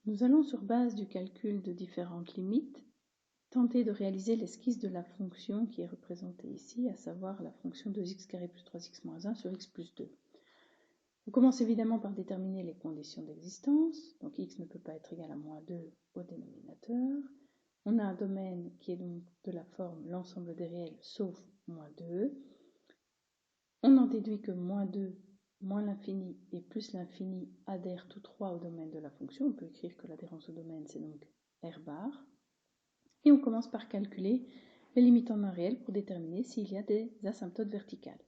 Nous allons, sur base du calcul de différentes limites, tenter de réaliser l'esquisse de la fonction qui est représentée ici, à savoir la fonction 2x carré plus 3x moins 1 sur x plus 2. On commence évidemment par déterminer les conditions d'existence. Donc x ne peut pas être égal à moins 2 au dénominateur. On a un domaine qui est donc de la forme l'ensemble des réels sauf moins 2. On en déduit que moins 2, moins l'infini et plus l'infini adhèrent tous trois au domaine de la fonction. On peut écrire que l'adhérence au domaine, c'est donc R bar. Et on commence par calculer les limites en un réel pour déterminer s'il y a des asymptotes verticales.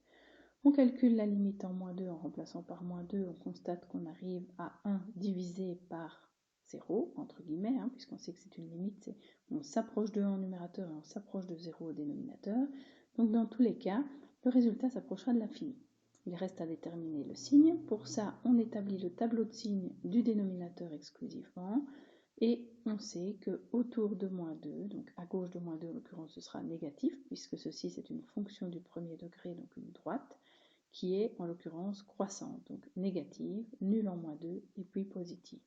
On calcule la limite en moins 2 en remplaçant par moins 2. On constate qu'on arrive à 1 divisé par 0, entre guillemets, puisqu'on sait que c'est une limite. On s'approche de 1 au numérateur et on s'approche de 0 au dénominateur. Donc dans tous les cas, le résultat s'approchera de l'infini. Il reste à déterminer le signe. Pour ça, on établit le tableau de signes du dénominateur exclusivement. Et on sait que autour de moins 2, donc à gauche de moins 2 en l'occurrence ce sera négatif, puisque ceci c'est une fonction du premier degré, donc une droite, qui est en l'occurrence croissante, donc négative, nulle en moins 2 et puis positive.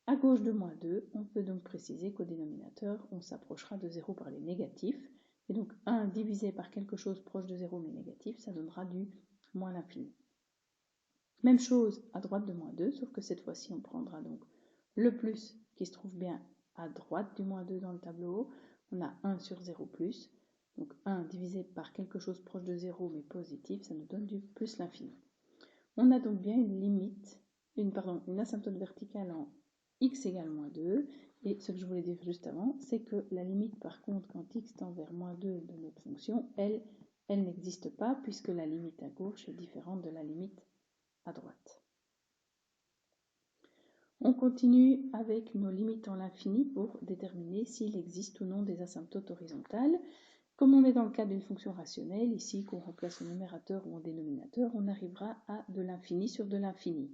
À gauche de moins 2, on peut donc préciser qu'au dénominateur, on s'approchera de 0 par les négatifs, et donc 1 divisé par quelque chose proche de 0 mais négatif, ça donnera du moins l'infini. Même chose à droite de moins 2, sauf que cette fois-ci on prendra donc le plus qui se trouve bien à droite du moins 2 dans le tableau. On a 1 sur 0 plus, donc 1 divisé par quelque chose proche de 0 mais positif, ça nous donne du plus l'infini. On a donc bien une limite, une asymptote verticale en x égale moins 2, et ce que je voulais dire juste avant, c'est que la limite par contre quand x tend vers moins 2 de notre fonction, elle n'existe pas puisque la limite à gauche est différente de la limite à droite. On continue avec nos limites en l'infini pour déterminer s'il existe ou non des asymptotes horizontales. Comme on est dans le cas d'une fonction rationnelle, ici qu'on remplace au numérateur ou en dénominateur, on arrivera à de l'infini sur de l'infini.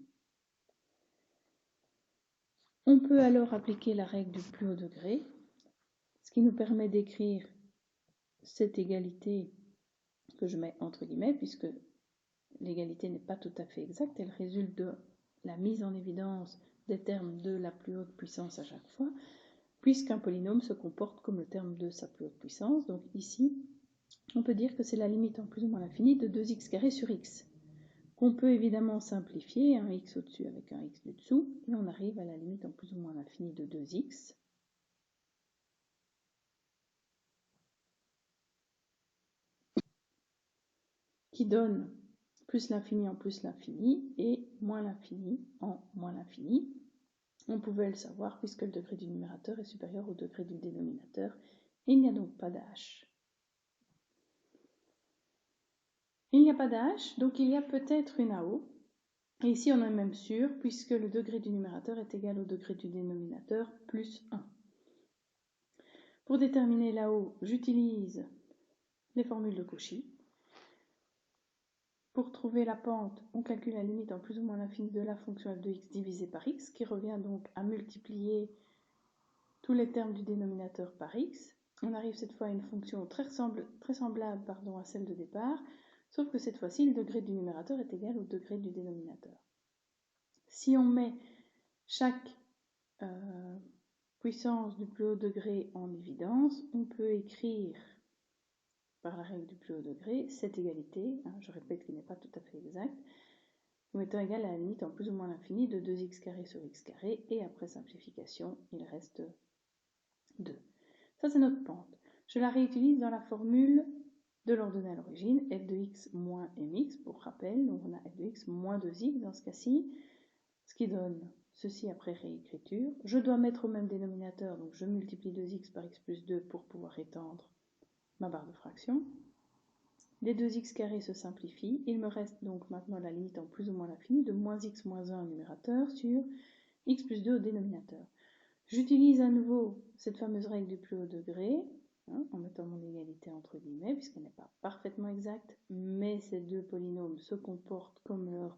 On peut alors appliquer la règle du plus haut degré, ce qui nous permet d'écrire cette égalité que je mets entre guillemets, puisque l'égalité n'est pas tout à fait exacte, elle résulte de la mise en évidence des termes de la plus haute puissance à chaque fois, puisqu'un polynôme se comporte comme le terme de sa plus haute puissance. Donc ici, on peut dire que c'est la limite en plus ou moins l'infini de 2x carré sur x, qu'on peut évidemment simplifier, un x au-dessus avec un x du dessous, et on arrive à la limite en plus ou moins l'infini de 2x, qui donne plus l'infini en plus l'infini et moins l'infini en moins l'infini. On pouvait le savoir puisque le degré du numérateur est supérieur au degré du dénominateur, et il n'y a donc pas d'h. Il n'y a pas d'h, donc il y a peut-être une AO, et ici on est même sûr puisque le degré du numérateur est égal au degré du dénominateur plus 1. Pour déterminer l'AO, j'utilise les formules de Cauchy. Pour trouver la pente, on calcule la limite en plus ou moins l'infini de la fonction f de x divisée par x, qui revient donc à multiplier tous les termes du dénominateur par x. On arrive cette fois à une fonction très semblable à celle de départ, sauf que cette fois-ci, le degré du numérateur est égal au degré du dénominateur. Si on met chaque puissance du plus haut degré en évidence, on peut écrire par la règle du plus haut degré cette égalité, je répète qu'il n'est pas tout à fait exact, comme étant égal à la limite en plus ou moins l'infini de 2x carré sur x carré, et après simplification, il reste 2. Ça, c'est notre pente. Je la réutilise dans la formule de l'ordonnée à l'origine, f de x moins mx, pour rappel. Donc, on a f de x moins 2x dans ce cas-ci, ce qui donne ceci après réécriture. Je dois mettre au même dénominateur, donc je multiplie 2x par x plus 2 pour pouvoir étendre ma barre de fraction. Les 2x carrés se simplifient. Il me reste donc maintenant la limite en plus ou moins l'infini de moins x moins 1 au numérateur sur x plus 2 au dénominateur. J'utilise à nouveau cette fameuse règle du plus haut degré, en mettant mon égalité entre guillemets, puisqu'elle n'est pas parfaitement exacte, mais ces deux polynômes se comportent comme leur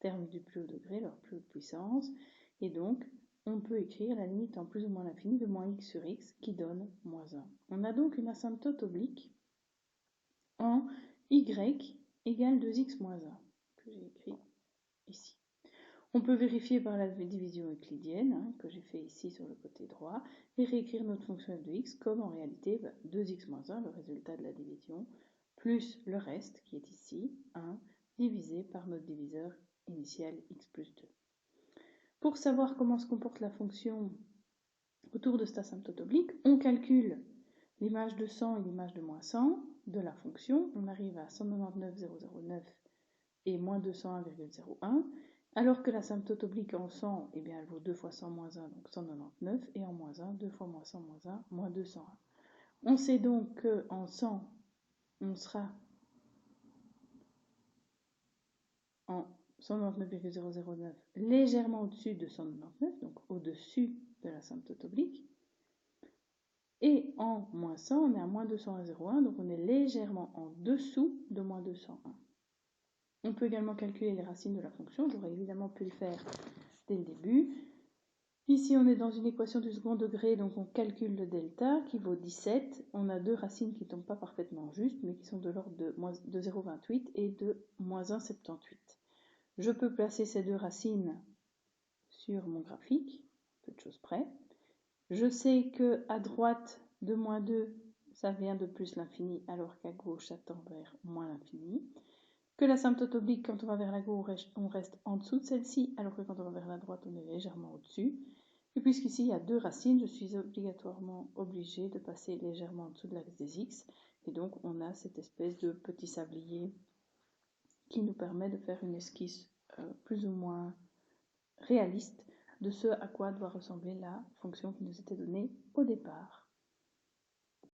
terme du plus haut degré, leur plus haute puissance, et donc on peut écrire la limite en plus ou moins l'infini de moins x sur x, qui donne moins 1. On a donc une asymptote oblique en y égale 2x moins 1, que j'ai écrit ici. On peut vérifier par la division euclidienne, que j'ai fait ici sur le côté droit, et réécrire notre fonction f de x comme en réalité 2x moins 1, le résultat de la division, plus le reste, qui est ici, 1, divisé par notre diviseur initial x plus 2. Pour savoir comment se comporte la fonction autour de cette asymptote oblique, on calcule l'image de 100 et l'image de moins 100 de la fonction. On arrive à 199,009 et moins 201,01, alors que l'asymptote oblique en 100, eh bien, elle vaut 2 fois 100 moins 1, donc 199, et en moins 1, 2 fois moins 100 moins 1, moins 201. On sait donc qu'en 100, on sera en 199,009 légèrement au-dessus de 199, donc au-dessus de l'asymptote oblique. Et en moins 100, on est à moins 201,01, donc on est légèrement en dessous de moins 201. On peut également calculer les racines de la fonction, j'aurais évidemment pu le faire dès le début. Ici, on est dans une équation du second degré, donc on calcule le delta qui vaut 17. On a deux racines qui ne tombent pas parfaitement justes, mais qui sont de l'ordre de 0,28 et de moins 1,78. Je peux placer ces deux racines sur mon graphique, peu de choses près. Je sais qu'à droite de moins 2, ça vient de plus l'infini, alors qu'à gauche, ça tend vers moins l'infini. Que l'asymptote oblique, quand on va vers la gauche, on reste en dessous de celle-ci, alors que quand on va vers la droite, on est légèrement au-dessus. Et puisqu'ici, il y a deux racines, je suis obligatoirement obligée de passer légèrement en dessous de l'axe des x. Et donc, on a cette espèce de petit sablier qui nous permet de faire une esquisse plus ou moins réaliste de ce à quoi doit ressembler la fonction qui nous était donnée au départ.